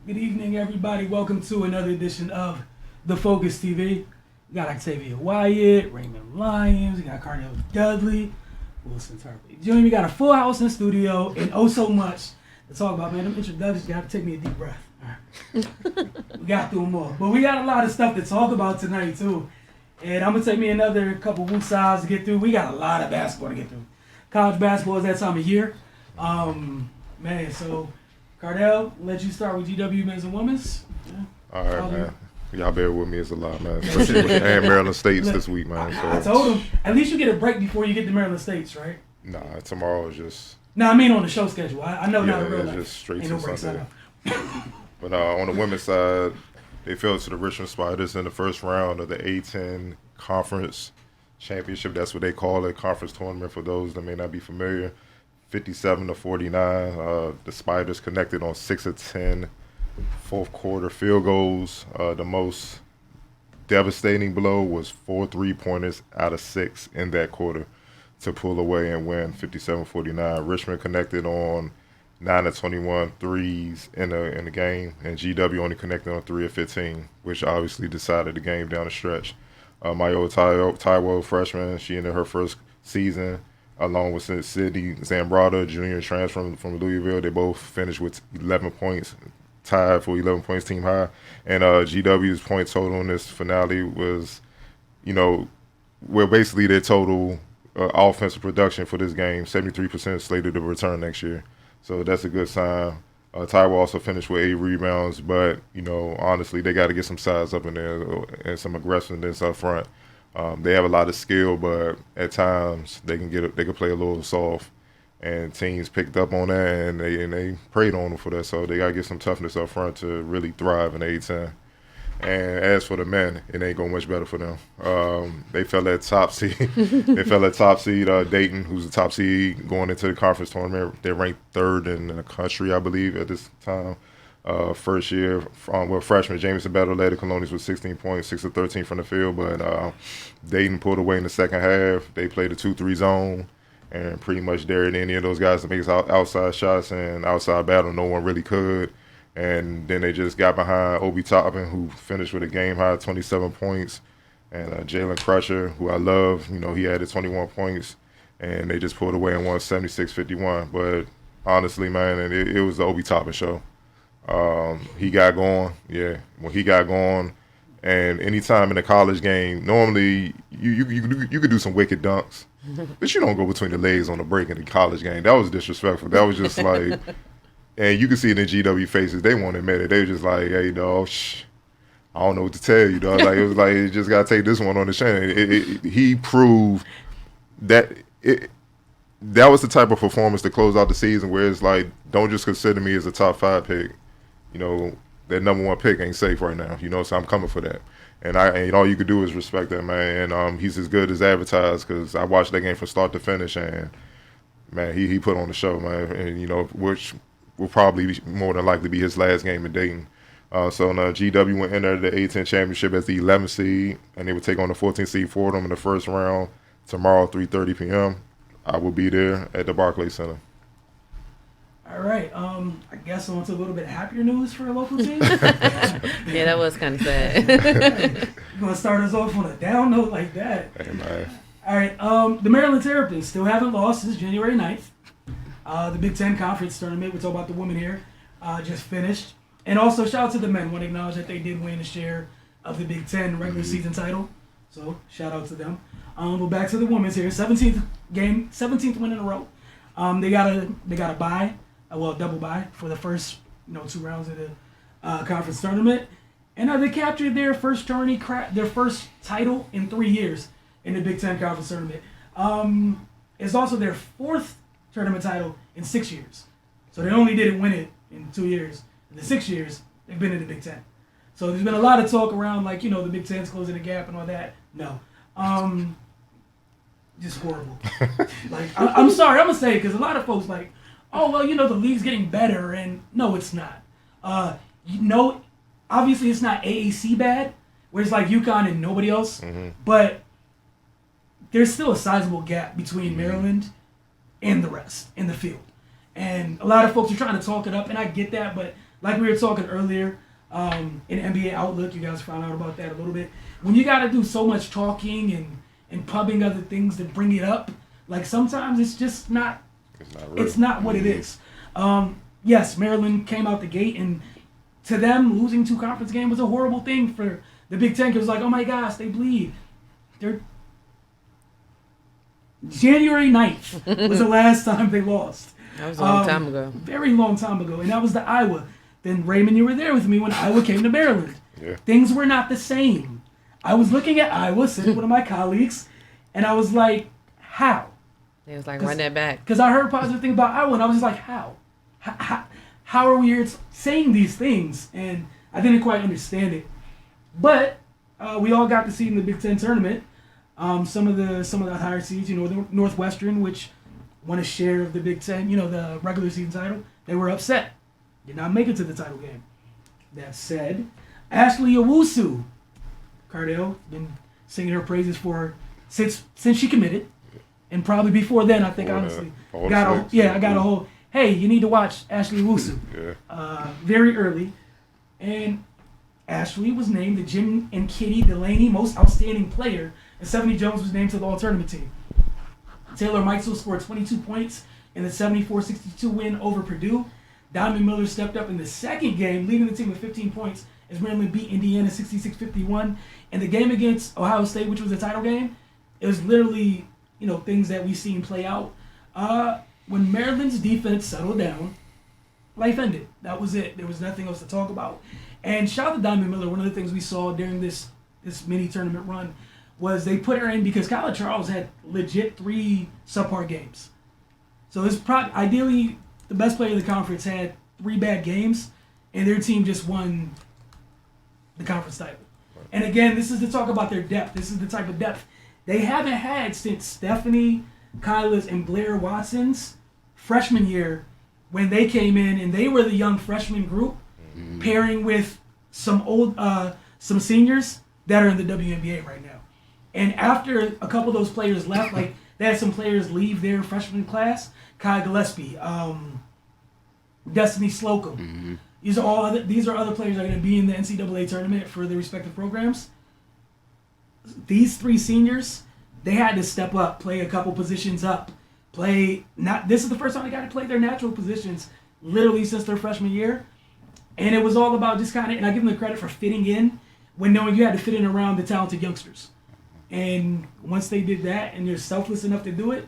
Good evening, everybody. Welcome to another edition of The Focus TV. We got Octavia Wyatt, Raymond Lyons, we got Cardell Dudley, Wilson Tarpley Jr. We got a full house in the studio and oh so much to talk about, man. Them introductions, you have to take me a deep breath. All right. We got through them all. But we got a lot of stuff to talk about tonight, too. And I'm going to take me another couple woosahs to get through. We got a lot of basketball to get through. College basketball is that time of year. Man, so Cardell, let you start with GW men's and women's. Yeah. All right, man. Y'all bear with me, it's a lot, man. Especially with and Maryland States this week, man. So I told him, at least you get a break before you get to Maryland States, right? Nah, tomorrow is just... No, I mean on the show schedule. I know yeah, not in real it's life. just straight Ain't to no Sunday. breaks. But on the women's side, they fell to the Richmond Spiders in the first round of the A-10 Conference Championship. That's what they call it, conference tournament for those that may not be familiar. 57-49. The Spiders connected on 6 of 10 fourth quarter field goals. The most devastating blow was 4 3-pointers out of 6 in that quarter to pull away and win 57-49. Richmond connected on 9 of 21 threes in the game, and GW only connected on 3 of 15, which obviously decided the game down the stretch. My old Taiwo freshman, she ended her first season, along with Sydney Zambrata, junior transfer from Louisville. They both finished with 11 points, tied for 11 points team high. And GW's point total in this finale was, where basically their total offensive production for this game, 73% slated to return next year. So that's a good sign. Taiwo also finished with 8 rebounds, but, honestly, they got to get some size up in there and some aggressiveness up front. They have a lot of skill, but at times they can play a little soft, and teams picked up on that and they preyed on them for that. So they got to get some toughness up front to really thrive in A-10. And as for the men, it ain't going much better for them. They fell at top seed. Dayton, who's the top seed going into the conference tournament. They're ranked 3rd in the country, I believe, at this time. First year, freshman Jameson Battle led the Colonials with 16 points, 6 of 13 from the field, but Dayton pulled away in the second half. They played a 2-3 zone and pretty much dared any of those guys to make outside shots, and outside battle, no one really could. And then they just got behind Obi Toppin, who finished with a game-high 27 points, and Jalen Crusher, who I love. He added 21 points, and they just pulled away and won 76-51. But honestly, man, it was the Obi Toppin show. He got going, when he got going, and anytime in a college game, normally you could do some wicked dunks, but you don't go between the legs on the break in the college game. That was disrespectful. That was just like, and you can see it in GW faces. They won't admit it. They were just like, hey, dog, I don't know what to tell you, dog. Like, it was like, you just got to take this one on the chin. He proved that that was the type of performance to close out the season where it's like, don't just consider me as a top 5 pick. That number 1 pick ain't safe right now. So I'm coming for that. And all you could do is respect that, man. And he's as good as advertised, because I watched that game from start to finish, and man, he put on the show, man. And which will probably more than likely be his last game in Dayton. So now GW will enter the A-10 championship as the 11th seed, and they will take on the 14th seed Fordham in the first round tomorrow, 3:30 p.m. I will be there at the Barclays Center. All right. I guess on to a little bit happier news for a local team. Yeah, that was kind of sad. You're going to start us off on a down note like that. Hey, man. All right. The Maryland Terrapins still haven't lost since January 9th. The Big Ten Conference Tournament, we're talking about the women here, just finished. And also, shout out to the men. I want to acknowledge that they did win a share of the Big Ten regular season title. So, shout out to them. But back to the women's here. 17th win in a row. They got a bye. Double bye for the first 2 rounds of the conference tournament, and they captured their first title in 3 years in the Big Ten Conference Tournament. It's also their 4th tournament title in 6 years, so they only didn't win it in 2 years. In the 6 years, they've been in the Big Ten. So there's been a lot of talk around the Big Ten's closing the gap and all that. No, just horrible. I'm sorry, I'm gonna say it because a lot of folks oh, well, the league's getting better, and no, it's not. Obviously it's not AAC bad, where it's like UConn and nobody else, but there's still a sizable gap between Maryland and the rest in the field. And a lot of folks are trying to talk it up, and I get that, but like we were talking earlier in NBA Outlook, you guys found out about that a little bit. When you got to do so much talking and pubbing other things to bring it up, like sometimes it's just not. It's not what it is. Yes, Maryland came out the gate, and to them, losing 2 conference games was a horrible thing for the Big Ten. It was like, oh my gosh, they bleed. They're January 9th was the last time they lost. That was a long time ago. Very long time ago, and that was the Iowa. Then Raymond, you were there with me when Iowa came to Maryland. Yeah. Things were not the same. I was looking at Iowa, sitting with one of my colleagues, and I was like, how? It was like, run that back. Because I heard a positive thing about Iowa, and I was just like, how? How are we here saying these things? And I didn't quite understand it. But we all got to see in the Big Ten tournament some of the higher seeds. The Northwestern, which won a share of the Big Ten, the regular season title. They were upset. Did not make it to the title game. That said, Ashley Owusu, Cardell, been singing her praises for her since she committed. And probably before then, I think, honestly. I got a whole, hey, you need to watch Ashley Owusu. Very early. And Ashley was named the Jim and Kitty Delaney Most Outstanding Player, and Stephanie Jones was named to the All-Tournament team. Taylor Meitzel scored 22 points in the 74-62 win over Purdue. Diamond Miller stepped up in the second game, leading the team with 15 points as Maryland beat Indiana 66-51. And the game against Ohio State, which was the title game, it was literally, things that we've seen play out. When Maryland's defense settled down, life ended. That was it. There was nothing else to talk about. And shout out to Diamond Miller. One of the things we saw during this mini tournament run was they put her in because Kyla Charles had legit 3 subpar games. So it's ideally the best player in the conference had 3 bad games, and their team just won the conference title. And again, this is to talk about their depth. This is the type of depth they haven't had since Stephanie, Kyla's, and Blair Watson's freshman year when they came in and they were the young freshman group pairing with some seniors that are in the WNBA right now. And after a couple of those players left, like they had some players leave their freshman class, Kai Gillespie, Destiny Slocum. These are other players that are going to be in the NCAA tournament for their respective programs. These 3 seniors, they had to step up, play a couple positions up, this is the first time they got to play their natural positions literally since their freshman year. And it was all about just kind of, and I give them the credit for fitting in when knowing you had to fit in around the talented youngsters. And once they did that and they're selfless enough to do it,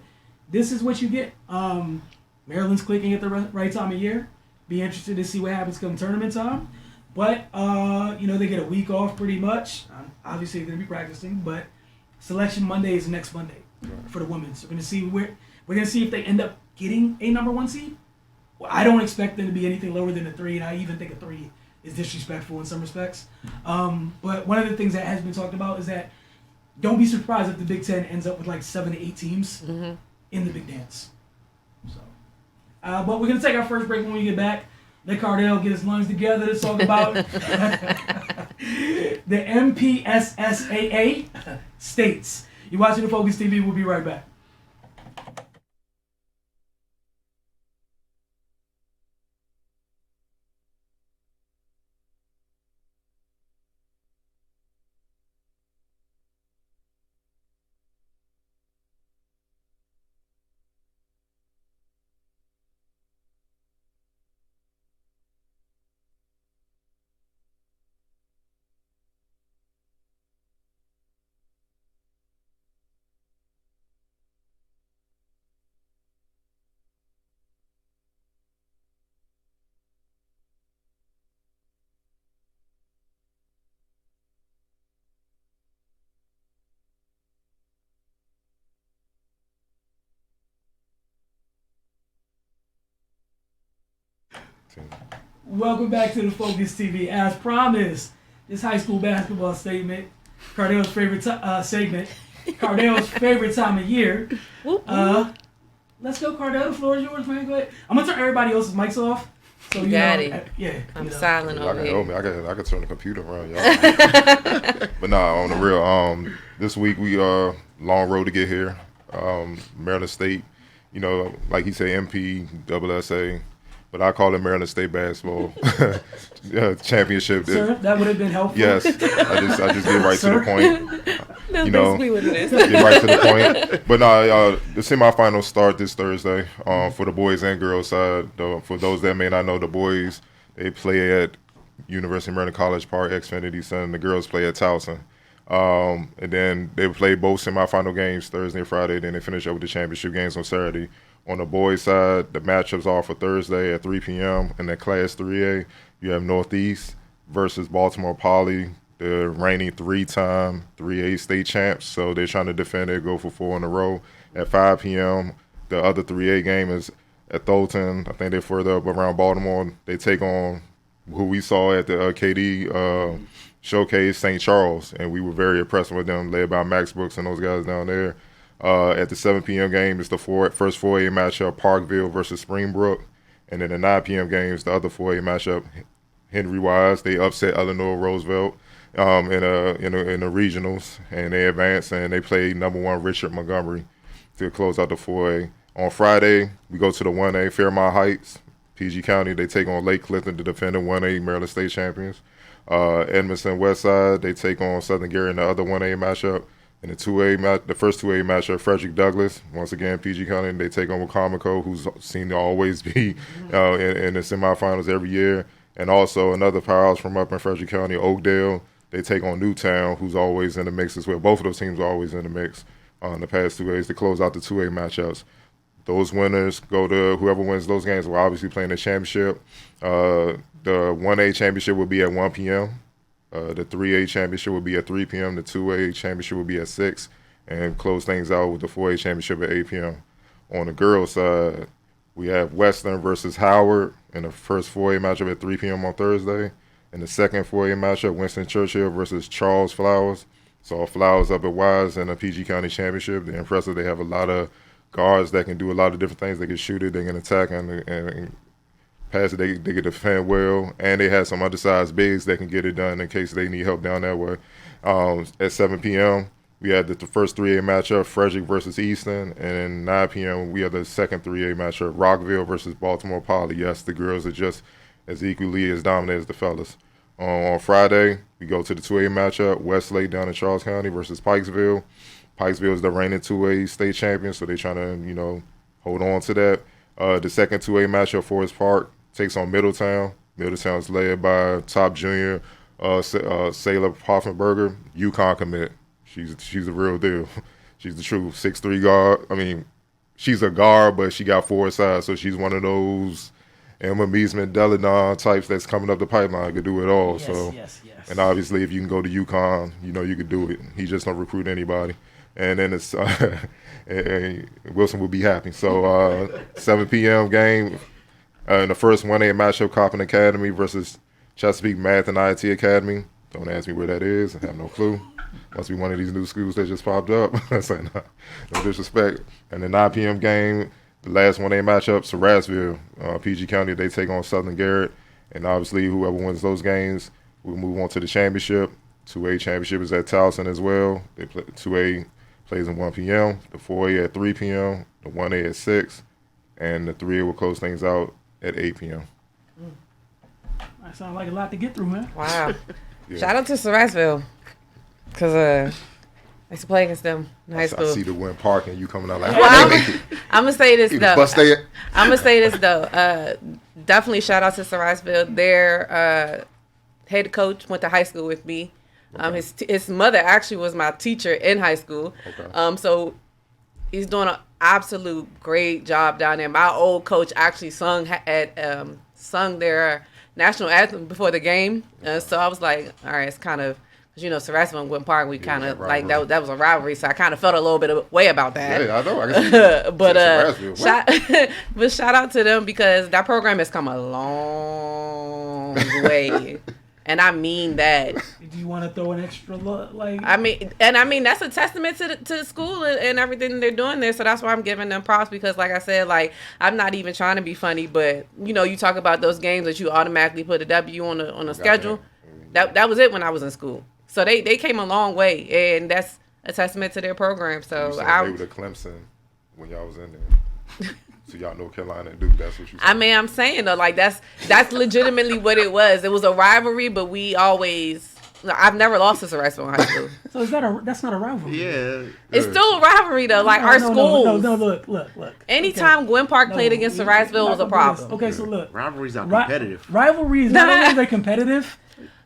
this is what you get. Maryland's clicking at the right time of year. Be interested to see what happens come tournament time. But, they get a week off pretty much. Obviously, they're going to be practicing, but Selection Monday is next Monday for the women. So we're going to see if they end up getting a number 1 seed. Well, I don't expect them to be anything lower than a 3, and I even think a 3 is disrespectful in some respects. But one of the things that has been talked about is that don't be surprised if the Big Ten ends up with like 7 to 8 teams in the Big Dance. So, but we're going to take our first break when we get back. Let Cardell get his lungs together to talk about the MPSSAA states. You're watching the Focus TV. We'll be right back. Welcome back to the Focus TV. As promised, this high school basketball segment, Cardell's favorite segment, Cardell's favorite time of year. Let's go, Cardell. The floor is yours, man. Go ahead. I'm gonna turn everybody else's mics off. So you got know, it. Yeah. I'm silent over here. I can turn the computer around, y'all. But on the real, this week we long road to get here. Maryland State, like he said, MP, SSA. but I call it Maryland State basketball championship. Sir, that would have been helpful. Yes, I just get right to the point. That's You know, basically what it is. Get right to the point. But no, the semifinals start this Thursday for the boys and girls side. For those that may not know, the boys, they play at University of Maryland College Park, Xfinity Center. The girls play at Towson. And then they play both semifinal games Thursday and Friday. Then they finish up with the championship games on Saturday. On the boys' side, the matchups are for Thursday at 3 p.m. In the Class 3A, you have Northeast versus Baltimore Poly, the reigning three-time 3A state champs. So they're trying to defend it, go for 4 in a row. At 5 p.m., the other 3A game is at Tholton. I think they're further up around Baltimore. They take on who we saw at the KD Showcase, St. Charles, and we were very impressed with them, led by Max Brooks and those guys down there. At the 7 p.m. game, it's the first 4A matchup, Parkville versus Springbrook. And then the 9 p.m. game is the other 4A matchup, Henry Wise. They upset Eleanor Roosevelt in the regionals, and they advance, and they play number 1 Richard Montgomery to close out the 4A. On Friday, we go to the 1A, Fairmont Heights, PG County. They take on Lake Clifton, the defending 1A Maryland State champions. Edmondson Westside, they take on Southern Gary in the other 1A matchup. In the 2A the first 2A matchup, Frederick Douglass, once again, PG County, they take on Wacomico, who's seemed to always be in the semifinals every year. And also another powerhouse from up in Frederick County, Oakdale, they take on Newtown, who's always in the mix as well. Both of those teams are always in the mix in the past 2As to close out the 2A matchups. Those winners go to whoever wins those games will obviously play in the championship. The 1A championship will be at 1 p.m. The 3A championship will be at 3 p.m. The 2A championship will be at 6, and close things out with the 4A championship at 8 p.m. On the girls' side, we have Western versus Howard in the first 4A matchup at 3 p.m. on Thursday. In the second 4A matchup, Winston Churchill versus Charles Flowers. So Flowers up at Wise in the PG County Championship. They're impressive. They have a lot of guards that can do a lot of different things. They can shoot it, they can attack, and pass it, they can defend well, and they have some undersized bigs that can get it done in case they need help down that way. At 7 p.m., we had the first 3A matchup, Frederick versus Easton, and then 9 p.m., we have the second 3A matchup, Rockville versus Baltimore Poly. Yes, the girls are just as equally as dominant as the fellas. On Friday, we go to the 2A matchup, Westlake down in Charles County versus Pikesville. Pikesville is the reigning 2A state champion, so they're trying to, hold on to that. The second 2A matchup, Forest Park takes on Middletown. Middletown is led by top junior Sayla Hoffenberger, UConn commit. She's a real deal. She's the true 6'3" guard. I mean, she's a guard, but she got 4 sides, so she's one of those Emma Meesman, Deladon types that's coming up the pipeline, could do it all. Yes. And obviously, if you can go to UConn, you could do it. He just don't recruit anybody. And then it's and Wilson will be happy. So 7 p.m. game in the first 1A matchup, Coppin Academy versus Chesapeake Math and IT Academy. Don't ask me where that is. I have no clue. Must be one of these new schools that just popped up. So, no disrespect. And the 9 p.m. game, the last 1A matchup, Sarasville, PG County, they take on Southern Garrett. And obviously, whoever wins those games will move on to the championship. 2A championship is at Towson as well. 2A plays at 1 p.m., the 4A at 3 p.m., the 1A at 6, and the 3A will close things out at 8 p.m. That sounds like a lot to get through, man. Wow. Yeah. Shout out to Sarasville, because I used to play against them in high school. I see the Wynn Park and you coming out like, Well, I'm going to say this, though. Bust it. I'm going to say this, though. Definitely shout out to Sarasville. Their head coach went to high school with me. Okay. His mother actually was my teacher in high school. Okay. So he's doing an absolute great job down there. My old coach actually sung their national anthem before the game. So I was like, all right, it's kind of, because, Sarasville and Gwynn Park, we kind of, like, that was a rivalry. So I kind of felt a little bit of way about that. Yeah, I know. I guess but shout out to them, because that program has come a long way. And I mean that. Do you want to throw an extra look? I mean that's a testament to school and everything they're doing there. So that's why I'm giving them props, because, like I said, like, I'm not even trying to be funny, but you talk about those games that you automatically put a W on the schedule. That was it when I was in school. So they came a long way, and that's a testament to their program. So they were the Clemson when y'all was in there. So y'all know Carolina and Duke. That's what you. I mean, I'm saying though, like that's legitimately what it was. It was a rivalry, but we always. I've never lost to Sarasville in high school. So that's not a rivalry? Yeah. It's still a rivalry though. Like our schools. No, look. Anytime Gwynn Park played against Sarasville was a problem. Okay, so look. Rivalries are competitive. Rivalries, not only they're competitive,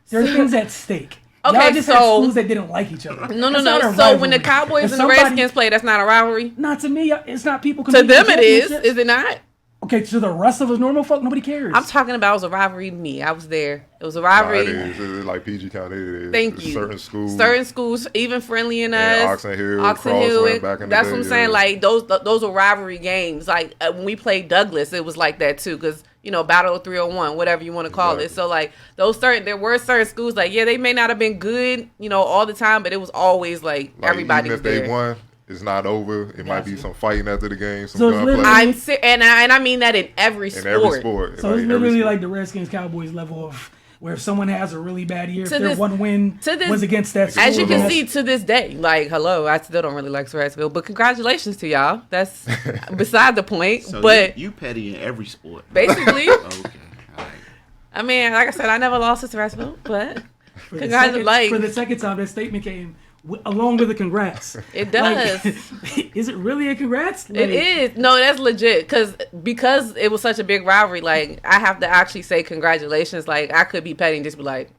there are things at stake. Okay, Y'all just had schools that didn't like each other. No. That's So when the Cowboys and the Redskins play, that's not a rivalry? Not to me. It's not people To competing. them it is. Is it not? Okay, to the rest of us normal folk, nobody cares. I'm talking about it was a rivalry to me. I was there. It was a rivalry. It is like PG County. It is. Thank you. Certain schools, even friendly in yeah, us. Oxon Hill, back in That's the what I'm day, saying. yeah. Like those were rivalry games. Like when we played Douglas, it was like that too. Because Battle of 301, whatever you want to call it. So like there were certain schools like they may not have been good, all the time, but it was always like everybody even was if there. they won. It's not over. It might be some fighting after the game, some So gunplay. And I mean that in every sport. So it's literally like the Redskins Cowboys level of where if someone has a really bad year, if their one win was against that school. As you can see to this day, like hello, I still don't really like Sarasville, but congratulations to y'all. That's beside the point. So but you petty in every sport. Basically. Okay. All right. I mean, like I said, I never lost to Sarasville, but for the second time that statement came along with the congrats. It does. Like, is it really a congrats? Like, it is. No, that's legit. Because it was such a big rivalry, like, I have to actually say congratulations. Like, I could be petty and just be like,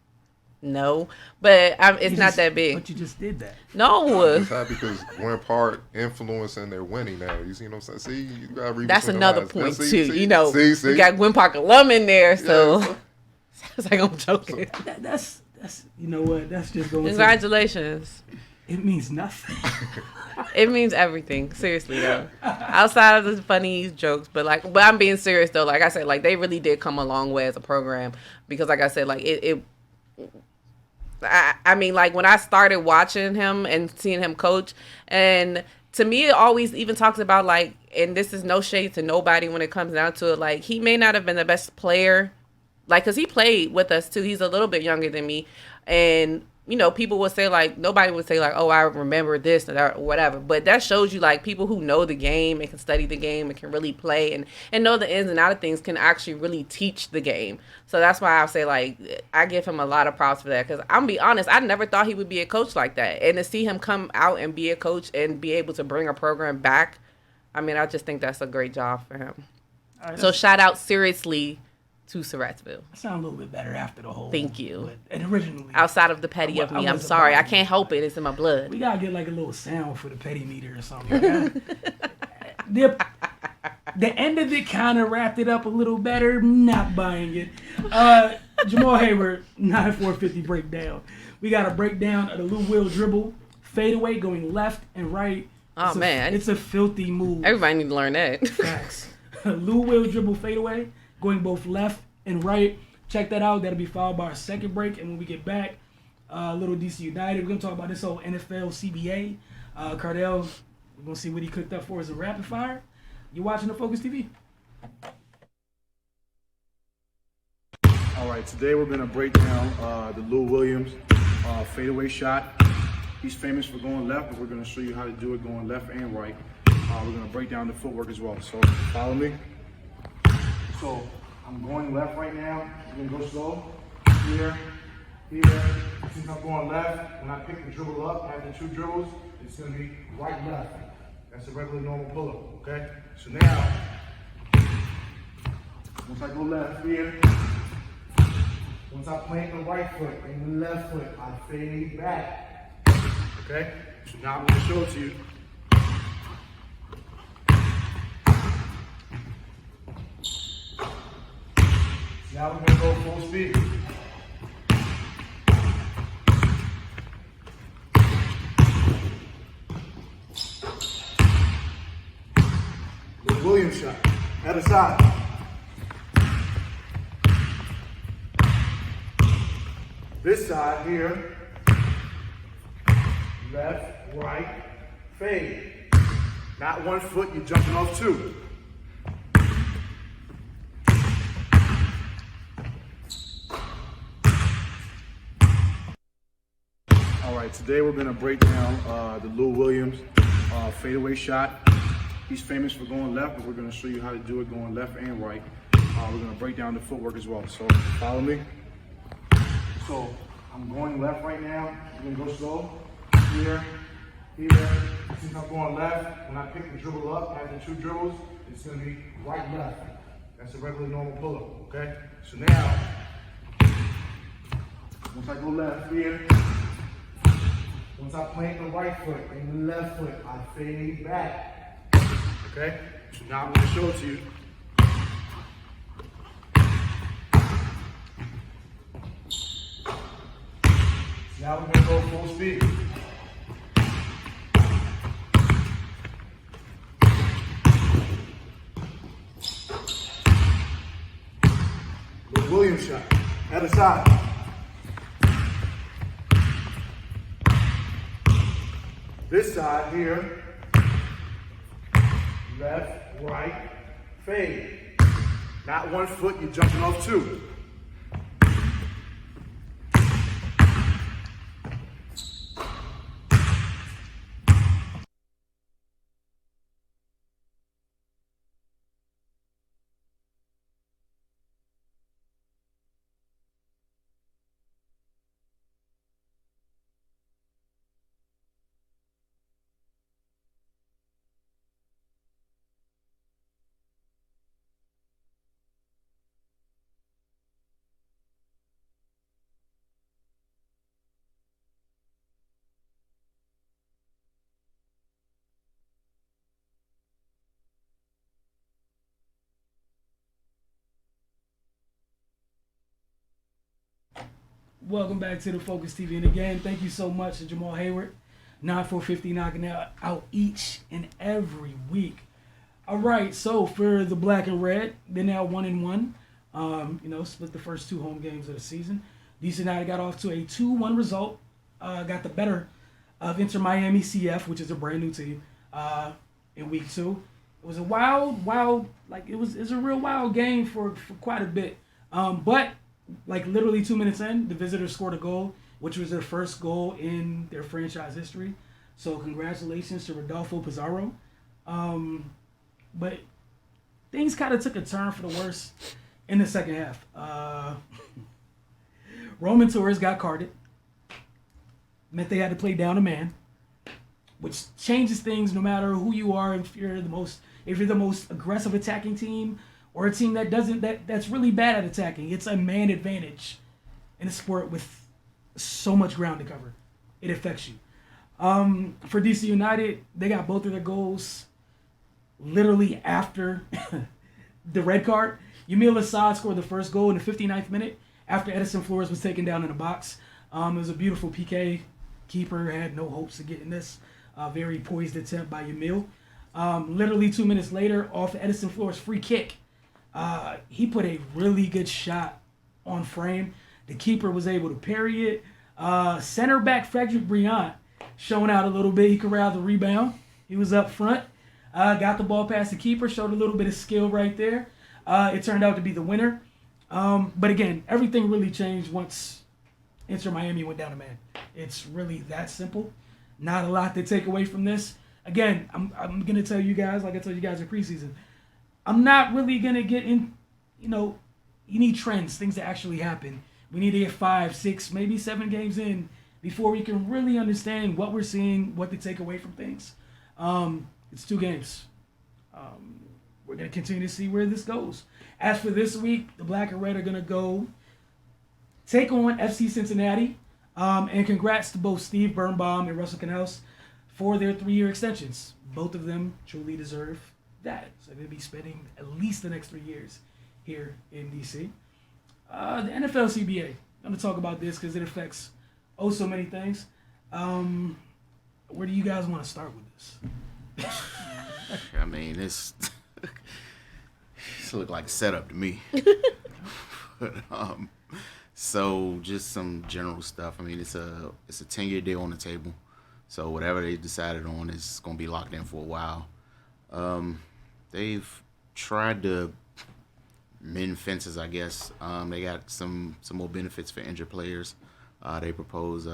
no. But it's not that big. But you just did that. No. It's happy because Gwynn Park influencing their winning now. You see what I'm saying? See, you got to read. That's another point, too. See? We got Gwynn Park alum in there, so. Yeah. It's like I'm joking. So that's you know what? That's just going. Congratulations. It means nothing. It means everything. Seriously though. Outside of the funny jokes, but I'm being serious though. Like I said, like they really did come a long way as a program because, like I said, like I mean, like when I started watching him and seeing him coach, and to me, it always even talks about like, and this is no shade to nobody when it comes down to it. Like he may not have been the best player. Like, because he played with us, too. He's a little bit younger than me. And, people would say, like, nobody would say, like, oh, I remember this or whatever. But that shows you, like, people who know the game and can study the game and can really play and know the ins and outs of things can actually really teach the game. So that's why I say, like, I give him a lot of props for that. Because I'm going to be honest, I never thought he would be a coach like that. And to see him come out and be a coach and be able to bring a program back, I mean, I just think that's a great job for him. Right, so shout out seriously to Sarasville. I sound a little bit better after the whole. Thank you. And originally, outside of the petty of me, I'm sorry. I can't help it. It's in my blood. We gotta get like a little sound for the petty meter or something. The end of it kind of wrapped it up a little better. Not buying it. Jamal Hayward, 9-4-50 breakdown. We got a breakdown of the Lou Will dribble fadeaway going left and right. Oh man, it's a filthy move. Everybody need to learn that. Facts. Lou Will dribble fadeaway. Going both left and right. Check that out. That'll be followed by our second break. And when we get back, little DC United. We're going to talk about this whole NFL CBA. Cardell, we're going to see what he cooked up for as a rapid fire. You're watching the Focus TV. All right, today we're going to break down the Lou Williams fadeaway shot. He's famous for going left, but we're going to show you how to do it going left and right. We're going to break down the footwork as well. So follow me. So I'm going left right now. I'm going to go slow. Here. Since I'm going left, when I pick the dribble up after two dribbles, it's going to be right left. That's a regular normal pull-up, okay? So now, once I go left here, once I plant the right foot and the left foot, I fade back, okay? So now I'm going to show it to you. Now we're going to go full speed. The Williams shot. Other side. This side here. Left, right, fade. Not 1 foot, you're jumping off two. All right, today we're going to break down the Lou Williams fadeaway shot. He's famous for going left, but we're going to show you how to do it going left and right. We're going to break down the footwork as well. So follow me. So I'm going left right now. I'm going to go slow. Here, here. Since I'm going left, when I pick the dribble up after 2 dribbles, it's going to be right left. That's a regular normal pull-up, okay? So now, once I go left here, once I plant the right foot and the left foot, I fade back. Okay? So now I'm going to show it to you. So now we're going to go full speed. The Williams shot. Other side. This side here, left, right, fade. Not 1 foot, you're jumping off 2. Welcome back to the Focus TV. And again, thank you so much to Jamal Hayward, 9450 knocking out each and every week. All right, so for the Black and Red, they're now 1-1. Split the first 2 home games of the season. DC United got off to a 2-1 result. Got the better of Inter Miami CF, which is a brand new team, in week 2. It was a wild, it was a real wild game for quite a bit. But literally 2 minutes in, the visitors scored a goal, which was their first goal in their franchise history. So congratulations to Rodolfo Pizarro. But things kind of took a turn for the worse in the second half. Roman Torres got carded. Meant they had to play down a man, which changes things no matter who you are. If you're the most aggressive attacking team, or a team that's really bad at attacking. It's a man advantage in a sport with so much ground to cover. It affects you. For DC United, they got both of their goals literally after the red card. Yamil Assad scored the first goal in the 59th minute after Edison Flores was taken down in the box. It was a beautiful PK. Keeper had no hopes of getting this. Very poised attempt by Yamil. Literally 2 minutes later, off Edison Flores' free kick, he put a really good shot on frame. The keeper was able to parry it. Center back Frederick Briand showing out a little bit. He corralled the rebound. He was up front. Got the ball past the keeper. Showed a little bit of skill right there. It turned out to be the winner. But again, everything really changed once Inter Miami went down a man. It's really that simple. Not a lot to take away from this. Again, I'm going to tell you guys, like I told you guys in preseason, I'm not really going to get in, you need trends, things that actually happen. We need to get 5, 6, maybe 7 games in before we can really understand what we're seeing, what to take away from things. It's 2 games. We're going to continue to see where this goes. As for this week, the Black and Red are going to go take on FC Cincinnati. And congrats to both Steve Birnbaum and Russell Canels for their 3-year extensions. Both of them truly deserve that. So they'll be spending at least the next 3 years here in DC. The NFL CBA. I'm going to talk about this because it affects so many things. Where do you guys want to start with this? I mean, it's look like a setup to me. But, so just some general stuff. I mean, it's a 10-year deal on the table. So whatever they decided on is going to be locked in for a while. They've tried to mend fences, I guess. They got some more benefits for injured players. They propose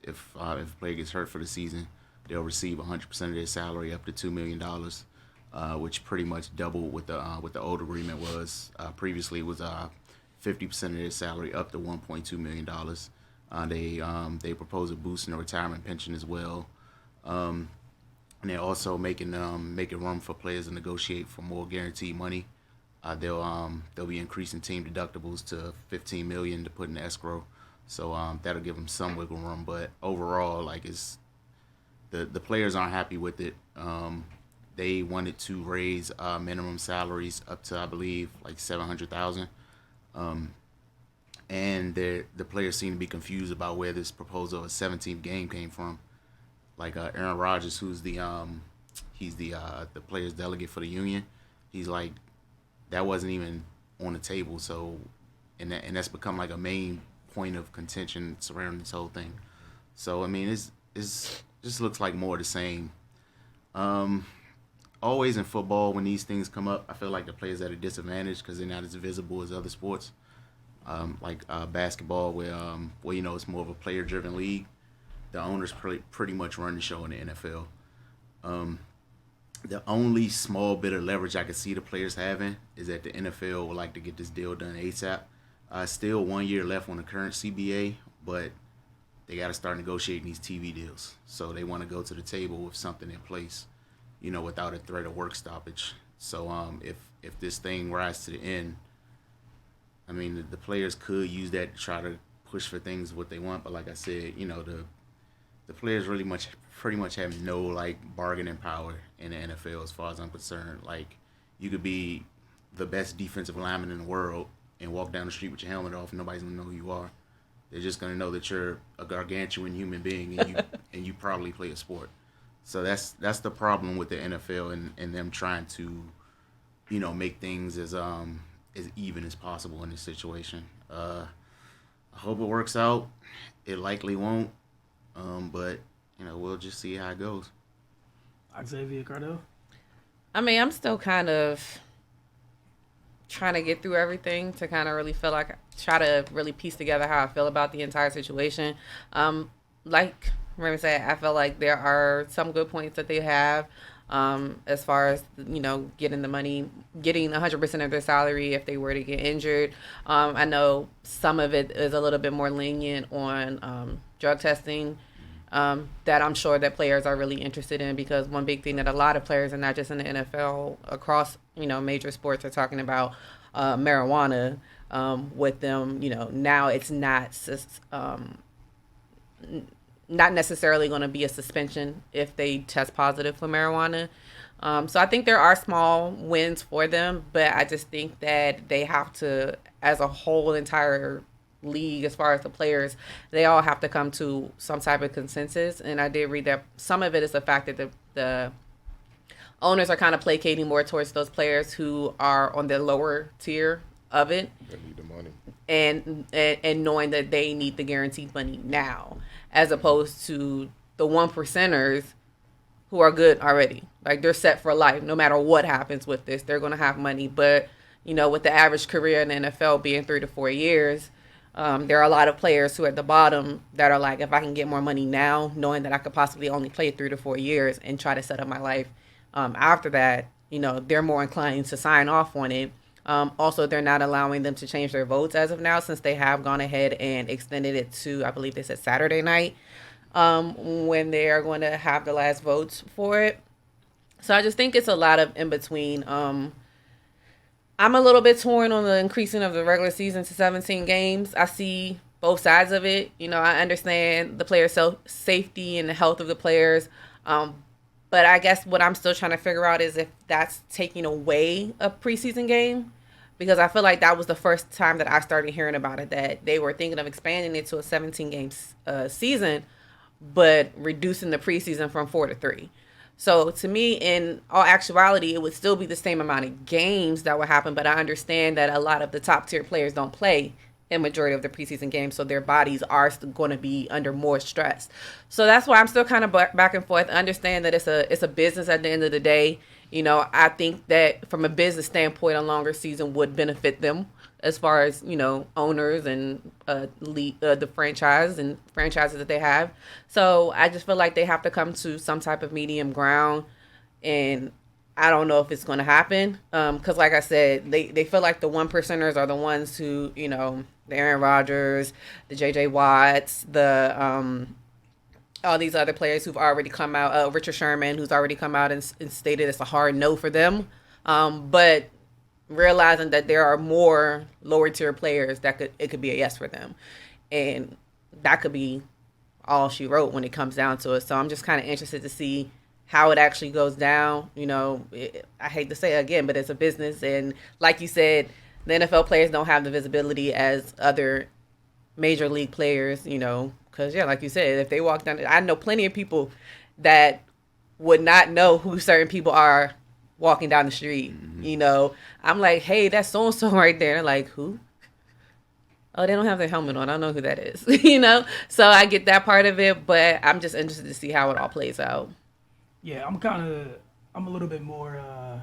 if a player gets hurt for the season, they'll receive 100% of their salary, up to $2 million. which pretty much doubled what the old agreement was. Previously, it was 50% of their salary up to $1.2 million. They propose a boost in the retirement pension as well. And they're also making room for players to negotiate for more guaranteed money. They'll be increasing team deductibles to $15 million to put in escrow, so that'll give them some wiggle room. But overall, like the players aren't happy with it. They wanted to raise minimum salaries up to, I believe, like $700,000, and the players seem to be confused about where this proposal of a 17th game came from. Like Aaron Rodgers, who's the players delegate for the union, he's like, that wasn't even on the table. So, and that's become like a main point of contention surrounding this whole thing. So I mean, it's just looks like more of the same. Always in football, when these things come up, I feel like the players at a disadvantage because they're not as visible as other sports, like basketball, where it's more of a player-driven league. The owners pretty much run the show in the NFL. The only small bit of leverage I could see the players having is that the NFL would like to get this deal done ASAP. Still 1 year left on the current CBA, but they got to start negotiating these TV deals. So they want to go to the table with something in place, without a threat of work stoppage. So if this thing rises to the end, I mean, the players could use that to try to push for things what they want. But like I said, the players pretty much have no like bargaining power in the NFL as far as I'm concerned. Like, you could be the best defensive lineman in the world and walk down the street with your helmet off and nobody's gonna know who you are. They're just gonna know that you're a gargantuan human being and you probably play a sport. So that's the problem with the NFL and them trying to, make things as even as possible in this situation. I hope it works out. It likely won't. But we'll just see how it goes. Octavia, Cardell? I mean, I'm still kind of trying to get through everything to kind of really try to really piece together how I feel about the entire situation. Like Raymond said, I feel like there are some good points that they have, as far as, getting the money, getting 100% of their salary if they were to get injured. I know some of it is a little bit more lenient on drug testing, that I'm sure that players are really interested in, because one big thing that a lot of players, and not just in the NFL, across, major sports, are talking about marijuana with them. Now it's not necessarily going to be a suspension if they test positive for marijuana. So I think there are small wins for them, but I just think that they have to, as a whole entire league, as far as the players, they all have to come to some type of consensus. And I did read that some of it is the fact that the owners are kind of placating more towards those players who are on the lower tier of it. They need the money. And knowing that they need the guaranteed money now, as opposed to the 1%ers who are good already. Like, they're set for life. No matter what happens with this, they're going to have money. But, with the average career in the NFL being 3 to 4 years, there are a lot of players who are at the bottom that are like, if I can get more money now, knowing that I could possibly only play 3 to 4 years and try to set up my life after that, they're more inclined to sign off on it. Also, they're not allowing them to change their votes as of now, since they have gone ahead and extended it to, I believe they said Saturday night, when they are going to have the last votes for it. So I just think it's a lot of in between. I'm a little bit torn on the increasing of the regular season to 17 games. I see both sides of it. I understand the players' safety and the health of the players. But I guess what I'm still trying to figure out is if that's taking away a preseason game, because I feel like that was the first time that I started hearing about it, that they were thinking of expanding it to a 17-game season, but reducing the preseason from 4 to 3. So to me, in all actuality, it would still be the same amount of games that would happen, but I understand that a lot of the top tier players don't play in majority of the preseason games, so their bodies are going to be under more stress. So that's why I'm still kind of back and forth. I understand that it's a business at the end of the day. I think that from a business standpoint, a longer season would benefit them, as far as, owners and the franchises that they have. So I just feel like they have to come to some type of medium ground and I don't know if it's going to happen. Because like I said, they feel like the 1%ers are the ones who, you know, the Aaron Rodgers, the J.J. Watts, the all these other players who've already come out, Richard Sherman, who's already come out and stated it's a hard no for them. But realizing that there are more lower tier players it could be a yes for them. And that could be all she wrote when it comes down to it. So I'm just kind of interested to see how it actually goes down. You know, I hate to say it again, but it's a business. And like you said, the NFL players don't have the visibility as other major league players, you know, because, yeah, like you said, if they walk down, I know plenty of people that would not know who certain people are walking down the street. Mm-hmm. You know, I'm like, hey, that's so-and-so right there. They're like, who? Oh, they don't have their helmet on. I don't know who that is. You know, so I get that part of it, but I'm just interested to see how it all plays out. Yeah, I'm a little bit more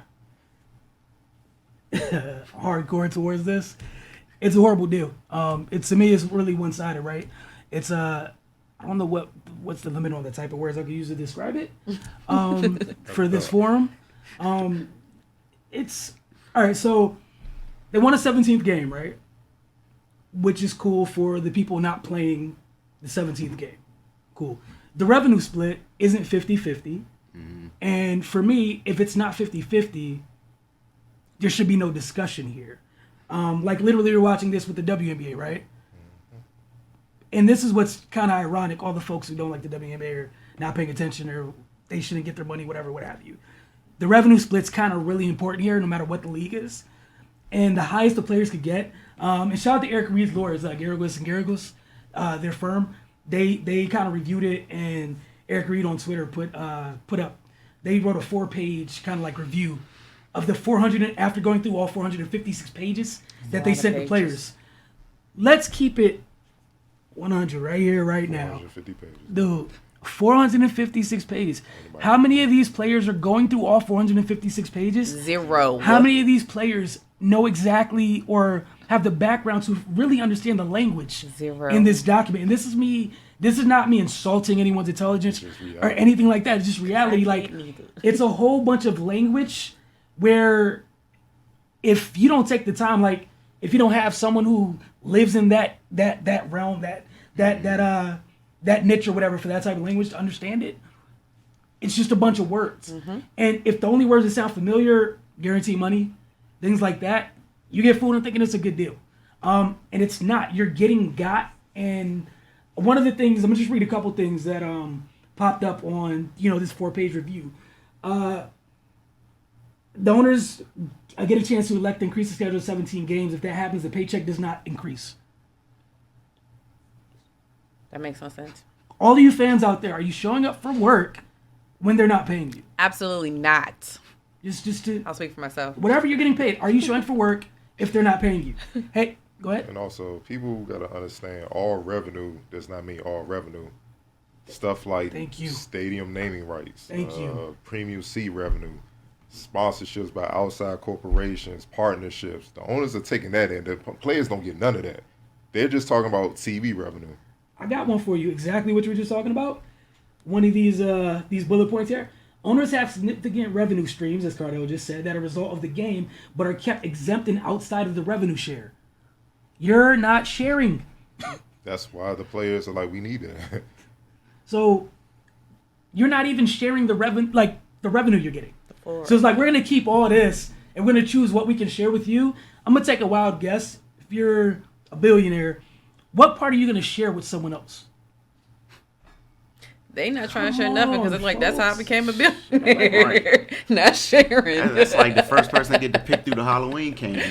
hardcore towards this. It's a horrible deal. To me, it's really one-sided, right? It's I don't know what's the limit on the type of words I could use to describe it for this forum. It's all right. So they won a 17th game, right? Which is cool for the people not playing the 17th game. Cool. The revenue split isn't 50-50. Mm-hmm. And for me, if it's not 50-50, there should be no discussion here. Like literally you're watching this with the WNBA, right? Mm-hmm. And this is what's kind of ironic. All the folks who don't like the WNBA are not paying attention or they shouldn't get their money, whatever, what have you. The revenue split's kind of really important here, no matter what the league is. And the highest the players could get. And shout out to Eric Reed's lawyers, Garagos and Garagos, their firm. They kind of reviewed it, and Eric Reed on Twitter put up. They wrote a 4-page kind of like review of the 400 after going through all 456 pages that they sent the players. Let's keep it 100 right here, right now. 450 pages. Dude, 456 pages. How many of these players are going through all 456 pages? 0. How many of these players know exactly or have the background to really understand the language 0. in this document? And this is not me insulting anyone's intelligence or anything like that. It's just reality. Like, it's a whole bunch of language where if you don't take the time, like if you don't have someone who lives in that realm, that niche or whatever for that type of language to understand it, it's just a bunch of words. Mm-hmm. And if the only words that sound familiar, guarantee money, things like that, you get fooled into thinking it's a good deal. And it's not. You're getting got. And one of the things, I'm going to just read a couple things that popped up on, this 4-page review. The owners get a chance to elect to increase the schedule to 17 games. If that happens, the paycheck does not increase. That makes no sense. All of you fans out there, are you showing up for work when they're not paying you? Absolutely not. Just to, I'll speak for myself. Whatever you're getting paid, are you showing for work if they're not paying you? Hey, go ahead. And also, people got to understand, all revenue does not mean all revenue. Stuff like stadium naming rights, premium seat revenue, sponsorships by outside corporations, partnerships. The owners are taking that in. The players don't get none of that. They're just talking about TV revenue. I got one for you. Exactly what you were just talking about. One of these bullet points here. Owners have significant revenue streams, as Cardell just said, that are a result of the game, but are kept exempt and outside of the revenue share. You're not sharing. That's why the players are like, we need it. So you're not even sharing the revenue you're getting. So it's like, we're going to keep all this, and we're going to choose what we can share with you. I'm going to take a wild guess. If you're a billionaire, what part are you going to share with someone else? They not trying to share nothing because it's like, that's how I became a billionaire. Right. Not sharing. That's like the first person to get to pick through the Halloween candy.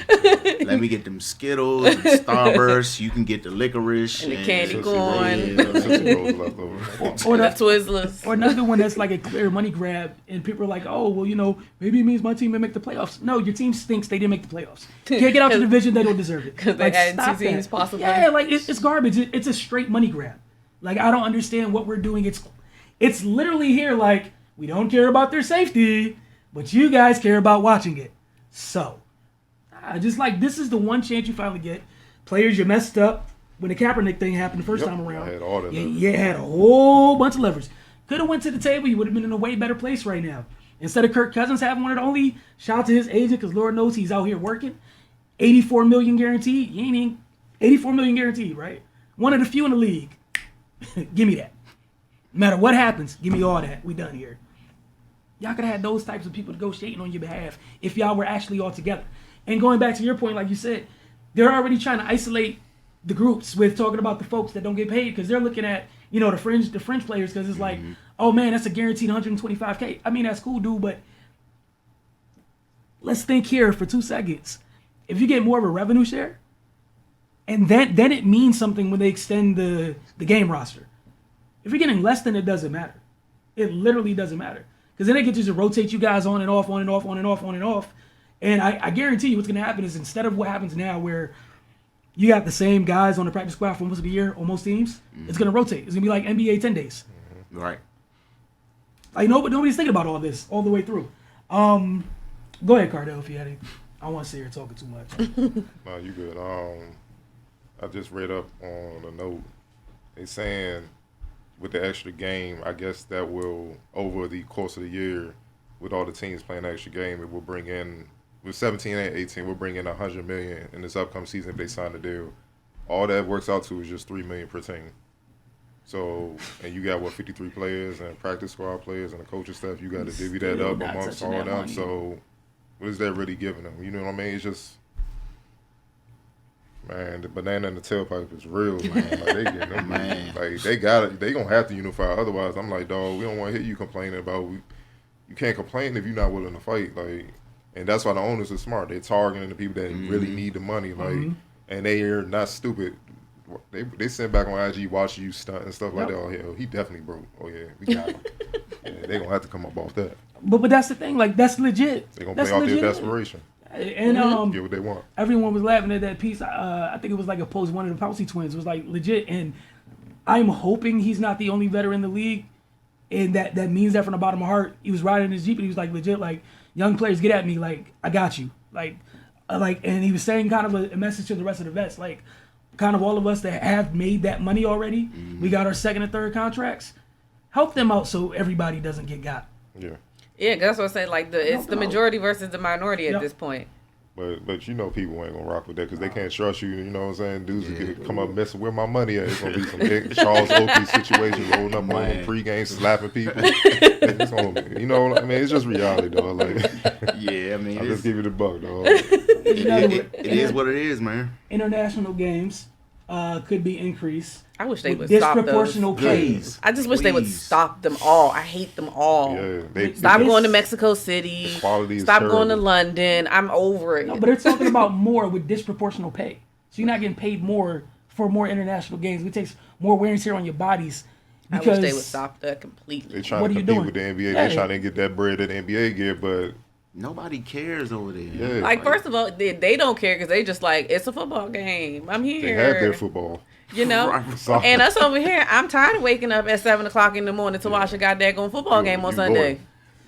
Let me get them Skittles and Starburst. You can get the licorice. And the candy corn. Or the Twizzlers. Or another one that's like a clear money grab. And people are like, oh, well, maybe it means my team may make the playoffs. No, your team stinks. They didn't make the playoffs. Can't get out to the division. They don't deserve it. Because they added 2 teams possibly. Yeah, like it's garbage. It's a straight money grab. Like, I don't understand what we're doing. It's literally here like, we don't care about their safety, but you guys care about watching it. So, just like, this is the one chance you finally get. Players, you messed up when the Kaepernick thing happened the first time around. I had all that you had a whole bunch of leverage. Could have went to the table. You would have been in a way better place right now. Instead of Kirk Cousins having one of the only, shout out to his agent because Lord knows he's out here working. $84 million guaranteed. You ain't even $84 million guaranteed, right? One of the few in the league. Give me that. No matter what happens, give me all that. We done here. Y'all could have had those types of people negotiating on your behalf if y'all were actually all together. And going back to your point, like you said, they're already trying to isolate the groups with talking about the folks that don't get paid because they're looking at, you know, the fringe players because it's like, oh man, that's a guaranteed $125K. I mean, that's cool, dude, but let's think here for 2 seconds. If you get more of a revenue share, and then it means something when they extend the game roster. If you're getting less than it doesn't matter. It literally doesn't matter. Because then they get to just rotate you guys on and off, on and off, on and off, on and off. And I guarantee you what's going to happen is instead of what happens now where you got the same guys on the practice squad for most of the year on most teams, it's going to rotate. It's going to be like NBA 10 days. Right. Like nobody's thinking about all this all the way through. Go ahead, Cardell, if you had anything. I don't want to sit here talking too much. No, you good. I just read up on a note. They saying with the extra game, I guess that will, over the course of the year, with all the teams playing the extra game, it will bring in, with 17 and 18, we'll bring in $100 million in this upcoming season if they sign the deal. All that works out to is just $3 million per team. So, and you got 53 players and practice squad players and the coaching staff. You got to divvy that up amongst all them. So, what is that really giving them? You know what I mean? It's just, man, the banana in the tailpipe is real, man. Like, they getting them, man. Like, they got it. They gonna have to unify. Otherwise, I'm like, dog, we don't want to hear you complaining about. You can't complain if you're not willing to fight. Like, and that's why the owners are smart. They're targeting the people that really need the money. Like, and they are not stupid. They sent back on IG watching you stunt and stuff like that. Oh hell, he definitely broke. Oh yeah, we got him. Yeah, they gonna have to come up off that. But that's the thing. Like, that's legit. They gonna play off their desperation. And get what they want. Everyone was laughing at that piece. I think it was like a post one of the Pouncey twins. It was like legit, and I'm hoping he's not the only veteran in the league, and that means that from the bottom of my heart. He was riding his Jeep and he was like legit, like, young players, get at me, like, I got you, like, and he was saying kind of a message to the rest of the vets, like, kind of all of us that have made that money already. We got our second and third contracts. Help them out so everybody doesn't get got. Yeah. Yeah, that's what I'm saying. Like, it's the majority versus the minority at this point. But you know people ain't gonna rock with that because they can't trust you. You know what I'm saying? Dudes that come up messing where my money at. It's gonna be some big Charles Oakley situation, rolling up on pregame, slapping people. It's gonna, you know, I mean, it's just reality, dog. Like, yeah, I mean, I'll just give you the buck, dog. It is what it is, man. International games could be increased. I wish they would stop those. Disproportional pay. I just wish they would stop them all. I hate them all. Yeah, stop going to Mexico City. Stop going to London. I'm over it. No, but they're talking about more with disproportional pay. So you're not getting paid more for more international games. It takes more wear and tear on your bodies. I wish they would stop that completely. They're trying to compete with the NBA. They're trying to get that bread that the NBA get, but nobody cares over there. Yeah. Like, first of all, they don't care because they just like, it's a football game. I'm here. They have their football. You know? And us over here, I'm tired of waking up at 7 o'clock in the morning to watch a goddamn football game on Sunday.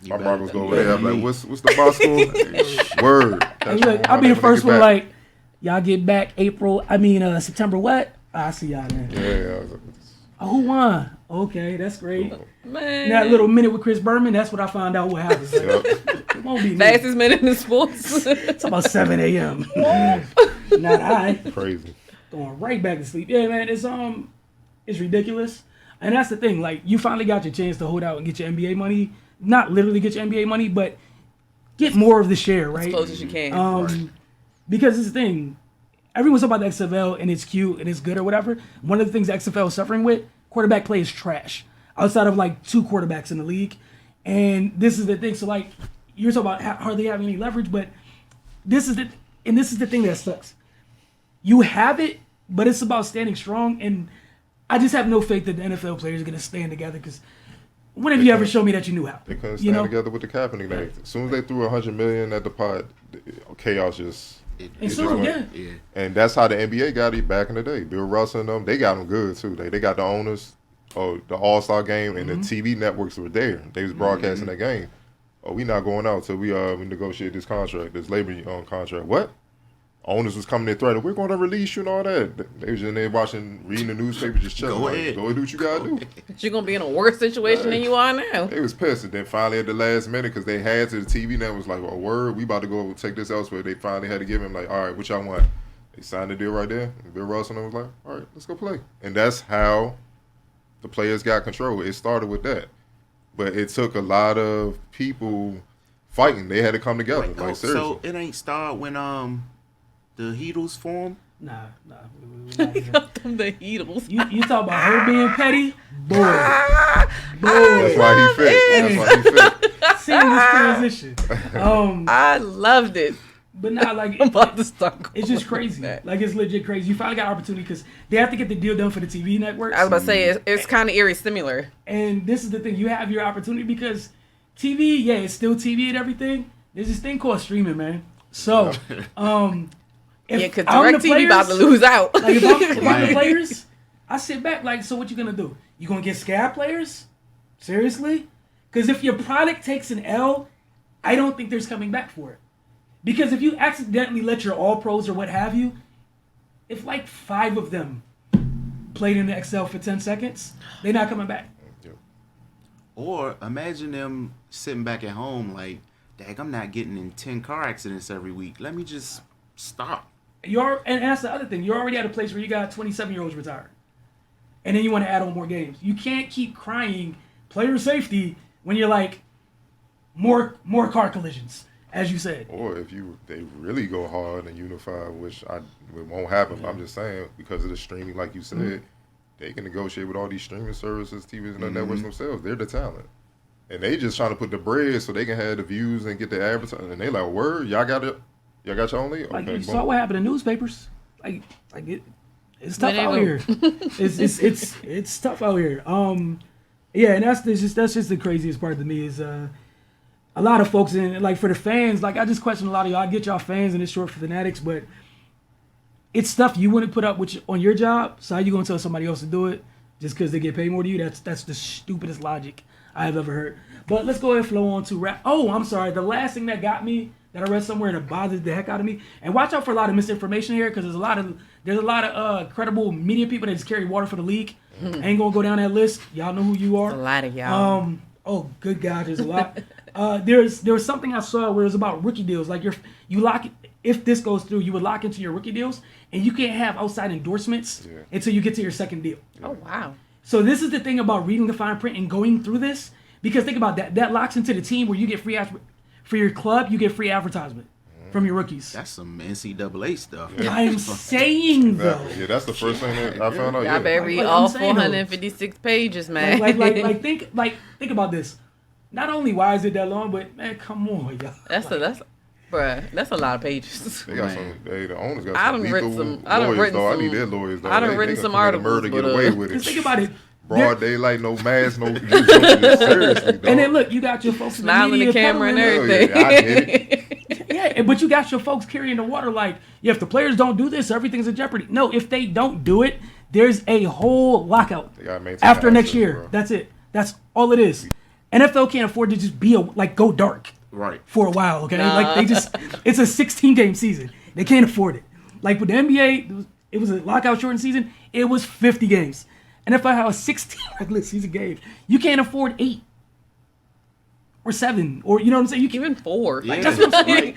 My Broncos go over there. I'm like, what's the boss score? Word. Hey, look, I'll be the first one like, y'all get back September what? I see y'all then. Yeah. Who won? Okay, that's great. Man. That little minute with Chris Berman, that's what I found out what happened. It won't be me. Fastest minute in sports. It's about 7 a.m. Not I. Crazy. Going right back to sleep. Yeah, man, it's ridiculous. And that's the thing. Like, you finally got your chance to hold out and get your NBA money. Not literally get your NBA money, but get more of the share, right? As close as you can. Because it's the thing. Everyone's talking about the XFL and it's cute and it's good or whatever. One of the things the XFL is suffering with, quarterback play is trash. Outside of like 2 quarterbacks in the league. And this is the thing. So like, you're talking about hardly having any leverage, but this is the thing that sucks. You have it, but it's about standing strong. And I just have no faith that the NFL players are going to stand together because when have you ever shown me that you knew how? They couldn't stand together with the Kaepernick thing. As soon as they threw $100 million at the pot, chaos just... And that's how the NBA got it back in the day. Bill Russell and them, they got them good too. They got the owners, the All-Star game, and the TV networks were there. They was broadcasting that game. Oh, we not going out till we negotiate this contract, this labor contract. What? Owners was coming in threatening, we're going to release you and all that. They was in there reading the newspaper, just chilling. Go like, ahead. Go ahead, do what you got to do. But you're gonna be in a worse situation than you are now. They was pissed. And then finally at the last minute, because they had to, the TV network was like, well, word, we about to go take this elsewhere. They finally had to give him like, all right, what y'all want? They signed the deal right there. And Bill Russell was like, all right, let's go play. And that's how the players got control. It started with that. But it took a lot of people fighting. They had to come together. Wait, like, seriously. so it ain't start when the Heatles formed? Nah. He got them the Heatles. You talk about her being petty? Boy. That's why he fit. That's why he fit. Seamless transition. I loved it. But not like I'm about to start. it's just crazy. Like it's legit crazy. You finally got opportunity because they have to get the deal done for the TV networks. I was about to say it's kind of eerie similar. And this is the thing, you have your opportunity because TV, yeah, it's still TV and everything. There's this thing called streaming, man. So, if Yeah, because I'm the DirecTV about to players- lose out. Like if I'm the players, I sit back like, so what you gonna do? You gonna get scab players? Seriously? Because if your product takes an L, I don't think there's coming back for it. Because if you accidentally let your all pros or what have you, if like 5 of them played in the Excel for 10 seconds, they're not coming back. Or imagine them sitting back at home like, dang, I'm not getting in 10 car accidents every week. Let me just stop. And that's the other thing. You're already at a place where you got 27-year-olds retired. And then you want to add on more games. You can't keep crying player safety when you're like, more car collisions, as you said. Or if they really go hard and unify, which it won't happen. I'm just saying, because of the streaming, like you said, they can negotiate with all these streaming services, TVs, and the networks themselves. They're the talent. And they just trying to put the bread so they can have the views and get the advertising. And they like, word, y'all got it? Y'all got your own league? Like Okay, you saw what happened in newspapers. It's tough out will. here. It's tough out here. Yeah, and that's just the craziest part to me is a lot of folks and like for the fans, like I just question a lot of y'all. I get y'all fans and it's short for fanatics, but it's stuff you wouldn't put up with on your job. So how you gonna tell somebody else to do it just because they get paid more to you? That's the stupidest logic I have ever heard. But let's go ahead and flow on to rap. Oh, I'm sorry. The last thing that got me that I read somewhere and it bothered the heck out of me. And watch out for a lot of misinformation here because there's a lot of credible media people that just carry water for the league. Ain't gonna go down that list. Y'all know who you are. A lot of y'all. Oh, good God, there's a lot. There was something I saw where it was about rookie deals. Like you lock if this goes through, you would lock into your rookie deals, and you can't have outside endorsements until you get to your second deal. Oh wow. So this is the thing about reading the fine print and going through this, because think about that. That locks into the team where you get free for your club. You get free advertisement from your rookies. That's some NCAA stuff. I'm saying though. Yeah, that's the first thing that I found out. I better read Like all I'm saying, though. 456 pages, man. Think about this. Not only why is it that long, but man, come on, y'all. That's a lot of pages. They got some. The owners got I some done written lethal some- I done lawyers, written though. I some- need their lawyers, though. I done They written gonna some commit a murder, articles, get but, away with it. Just think about it. Broad daylight, no mask, no. Seriously, dog. And then look, you got your folks in Smiling the the media camera and peddling everything. Yeah, I get it. Yeah, but you got your folks carrying the water like, yeah, if the players don't do this, everything's in jeopardy. No, if they don't do it, there's a whole lockout They gotta maintain after the next access, year. bro. That's it. That's all it is. NFL can't afford to just go dark Right. for a while, okay? Nah. Like it's a 16-game season. They can't afford it. Like with the NBA, it was a lockout shortened season. It was 50 games. NFL has 16 regular season games. You can't afford 8 or 7 or you know what I'm saying. You can Even 4. Yeah, that's what I'm saying.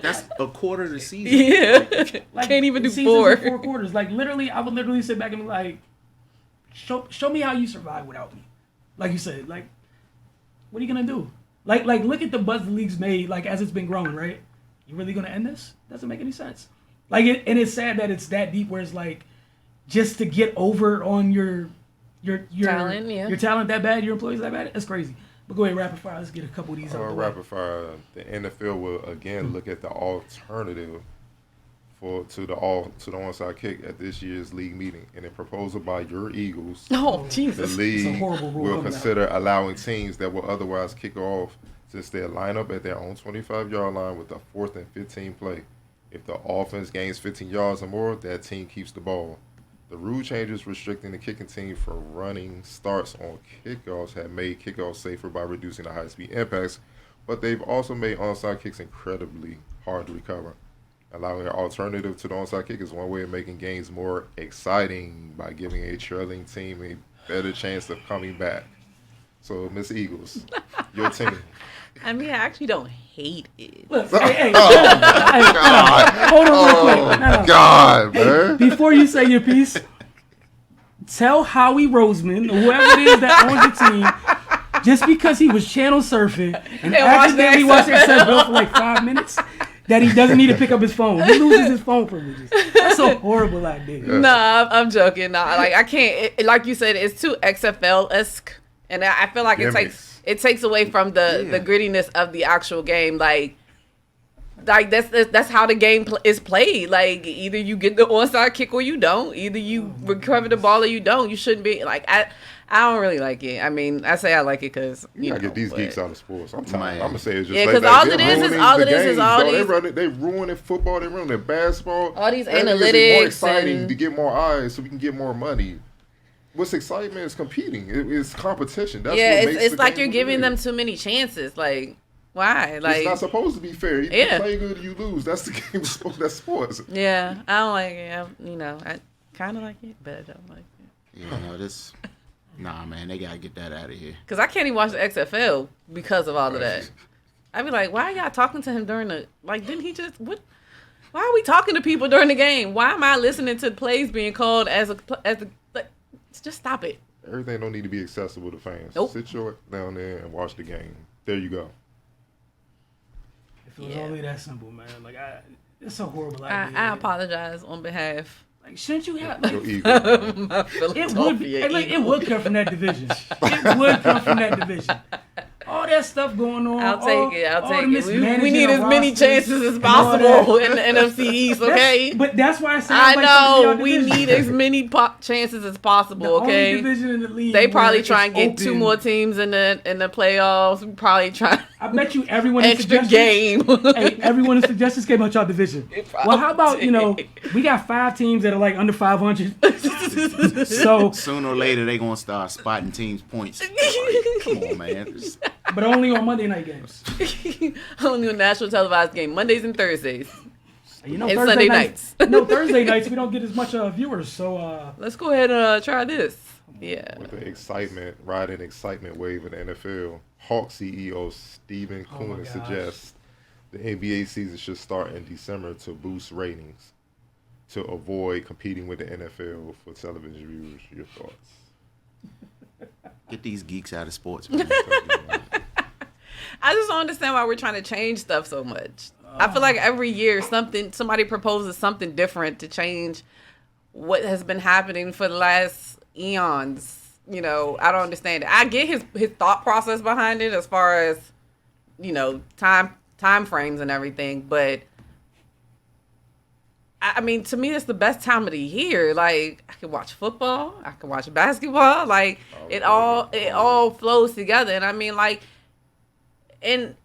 That's a quarter of the season. Yeah. like, Can't even do seasons are 4. 4 quarters. Like literally, I would literally sit back and be like, show me how you survive without me. Like you said, like what are you gonna do? Like look at the buzz the league's made. Like as it's been growing, right? You really gonna end this? Doesn't make any sense. Like and it's sad that it's that deep where it's like just to get over on your Talent, yeah. your talent that bad, your employees that bad. That's crazy. But go ahead, rapid fire. Let's get a couple of these out the way. Rapid fire. The NFL will again look at the alternative to the onside kick at this year's league meeting. In a proposal by your Eagles, Oh, the Jesus. league horrible rule will coming out. consider allowing teams that will otherwise kick off since they line up at their own 25-yard line with a 4th and 15 play. If the offense gains 15 yards or more, that team keeps the ball. The rule changes restricting the kicking team from running starts on kickoffs have made kickoffs safer by reducing the high-speed impacts, but they've also made onside kicks incredibly hard to recover. Allowing an alternative to the onside kick is one way of making games more exciting by giving a trailing team a better chance of coming back. So, Miss Eagles, your team. I mean, I actually don't hate it. Look, hey, God. hold on real quick. No. God, man. Before you say your piece, tell Howie Roseman, or whoever it is that owns the team, just because he was channel surfing and accidentally watched XFL for like 5 minutes, that he doesn't need to pick up his phone. He loses his phone privileges. That's a horrible idea. Nah, I'm joking. Nah, like I can't. Like you said, it's too XFL-esque, and I feel like it takes away from the grittiness of the actual game. Like that's how the game is played. Like either you get the onside kick or you don't. Either you recover the ball or you don't. You shouldn't be like I don't really like it. I mean, I say I like it because you gotta get these geeks out of sports. I'm tired. I'm gonna say it's just because all it is they ruining football. They ruining basketball. All these analytics. analytics More exciting to get more eyes, so we can get more money. What's excitement is competing. It's competition. That's what makes it's like you're giving them too many chances. Like why? Like it's not supposed to be fair. You play good, you lose. That's the game of sport. That's sports. Yeah, I don't like it. I kind of like it, but I don't like it. Yeah, no, this. Nah, man, they gotta get that out of here. Cause I can't even watch the XFL because of all of that. I'd be like, why are y'all talking to him during the Didn't he just what? Why are we talking to people during the game? Why am I listening to plays being called as a just stop it. Everything don't need to be accessible to fans. Nope. Sit your down there and watch the game. There you go. If it was only that simple, man. Like it's a horrible idea. I apologize on behalf. Like, shouldn't you have? Your ego. It would come from that division. It would come from that division. All that stuff going on. I'll take it. We need as many chances as possible in the NFC East, okay? But that's why I said I know we need as many chances as possible, okay? Only division in the league. They probably try and get 2 more teams in the playoffs. We probably try. I bet you everyone extra game. Hey, everyone in suggestions came out your division. Well, how about we got 5 teams that are like under 500. So sooner or later they gonna start spotting teams' points. Like, come on, man. But only on Monday night games. Only on national televised game, Mondays and Thursdays. And Thursday Sunday nights. No, Thursday nights we don't get as much viewers. So let's go ahead and try this. Yeah. With the riding excitement wave in the NFL, Hawks CEO Stephen Koonin suggests the NBA season should start in December to boost ratings, to avoid competing with the NFL for television viewers. Your thoughts? Get these geeks out of sports, man. I just don't understand why we're trying to change stuff so much. I feel like every year somebody proposes something different to change what has been happening for the last eons. I don't understand it. I get his thought process behind it as far as, time frames and everything, but I mean, to me, it's the best time of the year. Like, I can watch football, I can watch basketball. Like, it all flows together. And I mean, like, and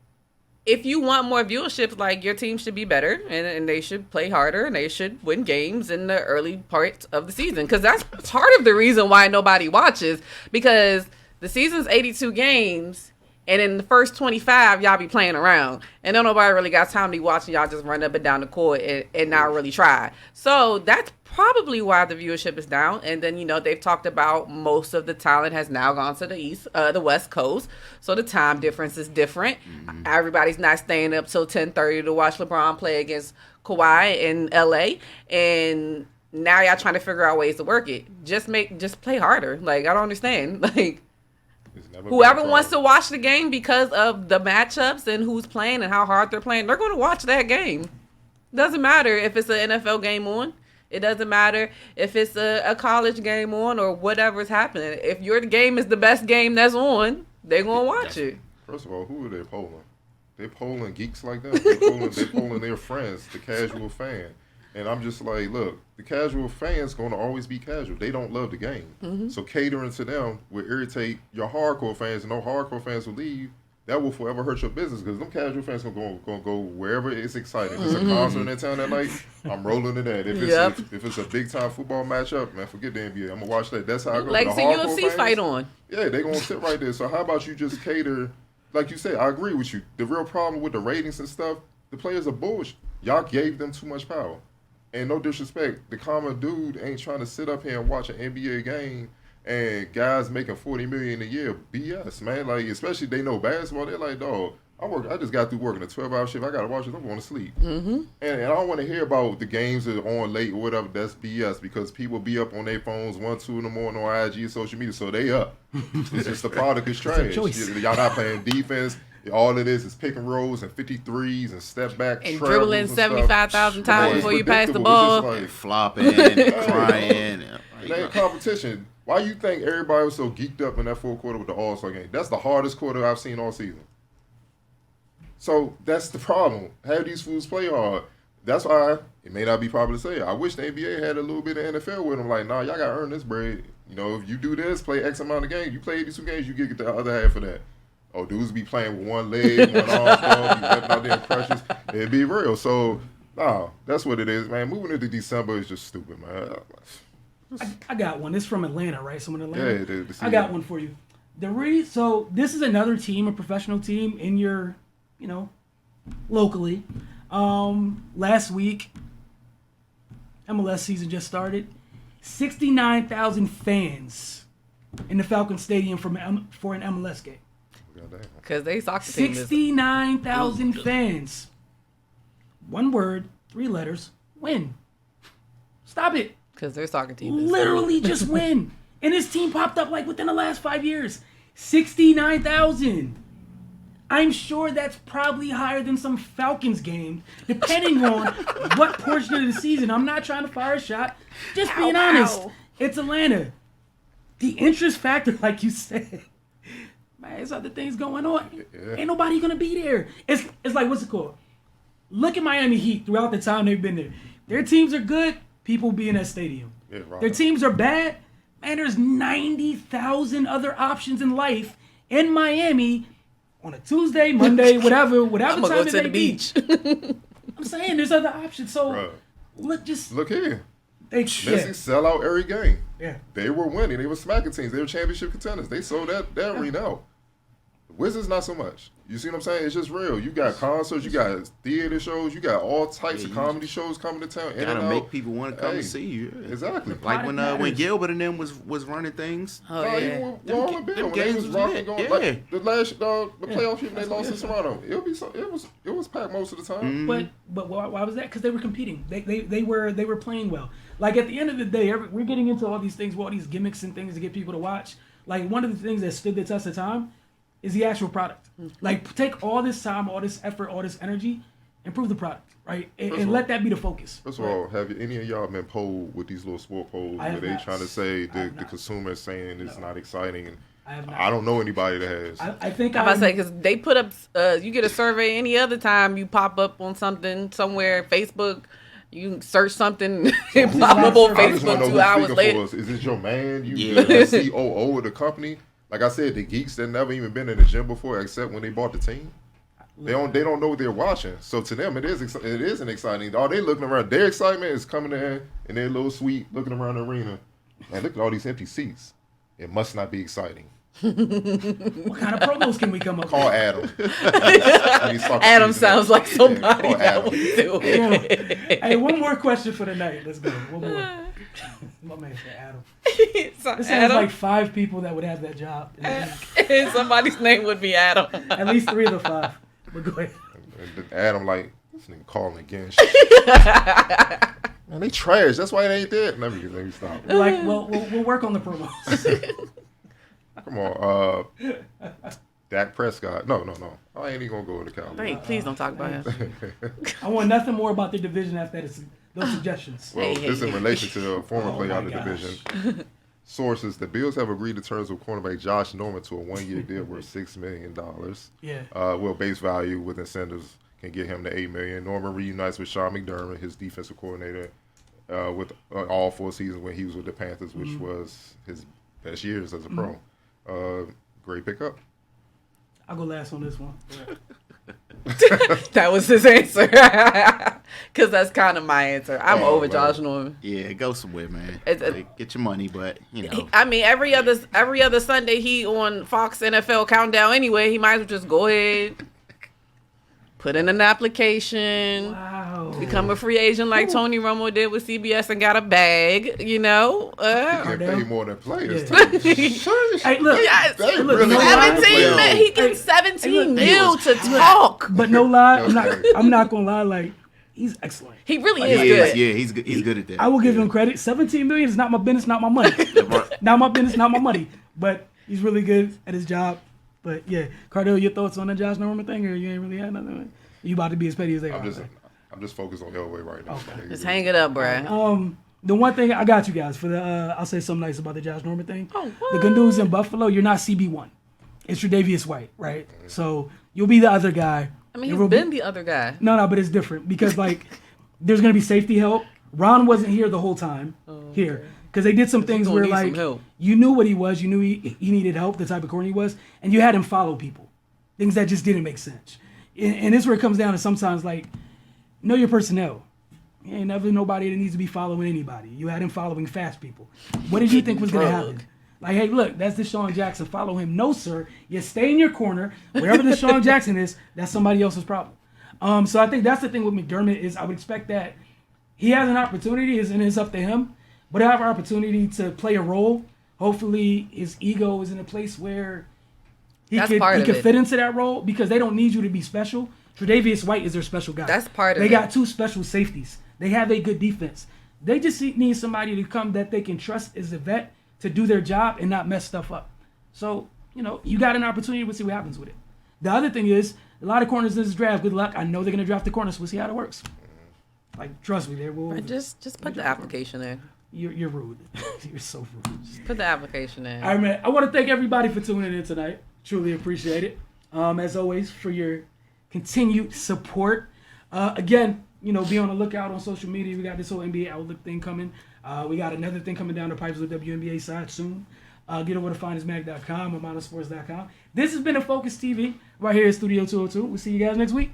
if you want more viewership, like, your team should be better and they should play harder and they should win games in the early parts of the season. Because that's part of the reason why nobody watches, because the season's 82 games. And in the first 25, y'all be playing around. And then nobody really got time to be watching y'all just run up and down the court and not really try. So that's probably why the viewership is down. And then, they've talked about most of the talent has now gone to the West Coast. So the time difference is different. Mm-hmm. Everybody's not staying up till 10:30 to watch LeBron play against Kawhi in LA. And now y'all trying to figure out ways to work it. Just play harder. Like, I don't understand. Like, whoever wants to watch the game because of the matchups and who's playing and how hard they're playing, they're going to watch that game. Doesn't matter if it's an NFL game on. It doesn't matter if it's a college game on or whatever's happening. If your game is the best game that's on, they're going to watch it. First of all, who are they polling? They're polling geeks like that. They're polling their friends, the casual fan. And I'm just like, look, the casual fan's going to always be casual. They don't love the game. Mm-hmm. So catering to them will irritate your hardcore fans. And no hardcore fans will leave. That will forever hurt your business because them casual fans going to go wherever it's exciting. If it's a concert in town that night, I'm rolling to that. If it's a big-time football matchup, man, forget the NBA. I'm going to watch that. That's how I go. Like the UFC fans, fight on. Yeah, they're going to sit right there. So how about you just cater, like you said, I agree with you. The real problem with the ratings and stuff, the players are bullshit. Y'all gave them too much power. And no disrespect, the common dude ain't trying to sit up here and watch an NBA game and guys making $40 million a year. BS, man. Like, especially they know basketball. They're like, dog, I just got through working a 12-hour shift. I got to watch this. I'm going to sleep. Mm-hmm. And I don't want to hear about the games that are on late or whatever. That's BS because people be up on their phones 1, 2 in the morning on IG, social media, so they up. It's just the product is trash. Y'all not playing defense. All it is pick and rolls and 53s and step back and dribbling 75,000 times before you pass the ball. Like, flopping, crying. It ain't competition. Why you think everybody was so geeked up in that fourth quarter with the All-Star game? That's the hardest quarter I've seen all season. So that's the problem. Have these fools play hard. That's why it may not be popular to say. I wish the NBA had a little bit of NFL with them. Like, nah, y'all got to earn this bread. You know, if you do this, play X amount of games, you play these 2 games, you get the other half of that. Oh, dudes be playing with one leg, one arm, be ripping out their pressures. It'd be real. So, nah, that's what it is, man. Moving into December is just stupid, man. I got one. This is from Atlanta, right? Someone in Atlanta. Yeah, I got one for you. So this is another team, a professional team in your, locally. Last week, MLS season just started. 69,000 fans in the Falcon Stadium for an MLS game. Because they soccer team 69,000 fans. One word, 3 letters, win. Stop it. Because their soccer team is literally just win. And this team popped up like within the last 5 years. 69,000. I'm sure that's probably higher than some Falcons game, depending on what portion of the season. I'm not trying to fire a shot. Just being honest. It's Atlanta. The interest factor, like you said. Man, there's other things going on. Yeah. Ain't nobody gonna be there. It's like, what's it called? Look at Miami Heat throughout the time they've been there. Their teams are good, people be in that stadium. Yeah, right. Their teams are bad, man, there's 90,000 other options in life in Miami on a Tuesday, Monday, whatever I'm time go it to may the be. beach. I'm saying there's other options. So look here. Messi sell out every game. Yeah. They were winning. They were smacking teams. They were championship contenders. They sold that arena out. The Wizards, not so much. You see what I'm saying? It's just real. You got concerts, you got theater shows, you got all types of comedy shows coming to town. You gotta make people want to come and see you. Yeah. Exactly. Like when Gilbert and them was running things. Oh, yeah. Even with Bill, when they was rocking going, like the last the playoff game they lost in Toronto. It was packed most of the time. Mm-hmm. But why was that? Because they were competing. They were playing well. Like at the end of the day, we're getting into all these things, all these gimmicks and things to get people to watch. Like one of the things that stood the test of time is the actual product. Like take all this time, all this effort, all this energy, improve the product, right? And let that be the focus. First of all, have any of y'all been polled with these little sport polls where they trying to say the consumer is saying it's not exciting? And I don't know anybody that has. I think I'm about to say, because they put up, you get a survey any other time you pop up on something somewhere, Facebook. You can search something and pop up on Facebook 2 hours later. Is it your man? The COO of the company? Like I said, the geeks that never even been in the gym before, except when they bought the team. They don't know what they're watching. So to them, it isn't exciting. All they looking around, their excitement is coming in their little suite, looking around the arena. Man, look at all these empty seats. It must not be exciting. What kind of promos can we come up with? Call Adam. Adam sounds like somebody that would do it. Hey, one more question for the night. Let's go. One more. My man said Adam. This sounds like 5 people that would have that job. And somebody's name would be Adam. At least 3 of the 5. But go ahead. Adam like, this nigga calling again. Man, they trash. That's why they ain't there. Let me stop. Like, we'll work on the promos. Come on, Dak Prescott. No. I ain't even gonna go with the Cowboys. Hey, please don't talk about him. I want nothing more about the division after those suggestions. Well, this in relation to the former player out of the division. Sources: the Bills have agreed to terms with cornerback Josh Norman to a 1-year deal worth $6 million. Yeah. Base value with incentives can get him to $8 million. Norman reunites with Sean McDermott, his defensive coordinator, with all 4 seasons when he was with the Panthers, which was his best years as a pro. Great pickup. I'll go last on this one. That was his answer. Because that's kind of my answer. I'm over Josh Norman. Yeah, go somewhere, man. Get your money, but, I mean, every other Sunday he on Fox NFL Countdown anyway. He might as well just go ahead, put in an application. Wow. Become a free agent like Tony Romo did with CBS and got a bag, you know. He can pay more than players. Yeah. Too. Hey, look. Yes. They Look, really no are lie. 17 players. mil. He gets 17 mil to talk. But no lie, I'm not gonna lie. Like, he's excellent. He really He is is, good. yeah, he's good. He's good at that. I will give him credit. 17 million is not my business, not my money. Not my business, not my money. But he's really good at his job. But yeah, Cardell, your thoughts on the Josh Norman thing, or you ain't really had nothing? You about to be as petty as they are? I'm just focused on Elway right now. Okay. Just hang it up, bruh. The one thing I got you guys for the, I'll say something nice about the Josh Norman thing. Oh, The good news in Buffalo, you're not CB1. It's Tre'Davious White, right? So you'll be the other guy. I mean, There he's will been be- the other guy. No, but it's different because like there's gonna be safety help. Ron wasn't here the whole time here because they did some things gonna where need some like help. you knew what he was, you knew he needed help, the type of corner he was, and you had him follow people, things that just didn't make sense. And this is where it comes down to sometimes like know your personnel. You ain't never nobody that needs to be following anybody. You had him following fast people. What did you think was gonna happen? Like, hey, look, that's Deshaun Jackson. Follow him. No, sir. You stay in your corner. Wherever Deshaun Jackson is, that's somebody else's problem. So I think that's the thing with McDermott is I would expect that he has an opportunity, and it's up to him. But he'll have an opportunity to play a role. Hopefully, his ego is in a place where he That's could part of it. fit into that role because they don't need you to be special. Tre'Davious White is their special guy. That's part of They it. got two special safeties. They have a good defense. They just need somebody to come that they can trust as a vet to do their job and not mess stuff up. So, you got an opportunity. We'll see what happens with it. The other thing is, a lot of corners in this draft, good luck. I know they're going to draft the corners. We'll see how it works. Like, trust me, they will. Just put the application in. You're rude. You're so rude. Put the application in. All right, man. I want to thank everybody for tuning in tonight. Truly appreciate it. As always, for your continued support. Again, be on the lookout on social media. We got this whole NBA Outlook thing coming. We got another thing coming down the pipes with WNBA side soon. Get over to finestmag.com or monosports.com. This has been a Focus TV right here at Studio 202. We'll see you guys next week.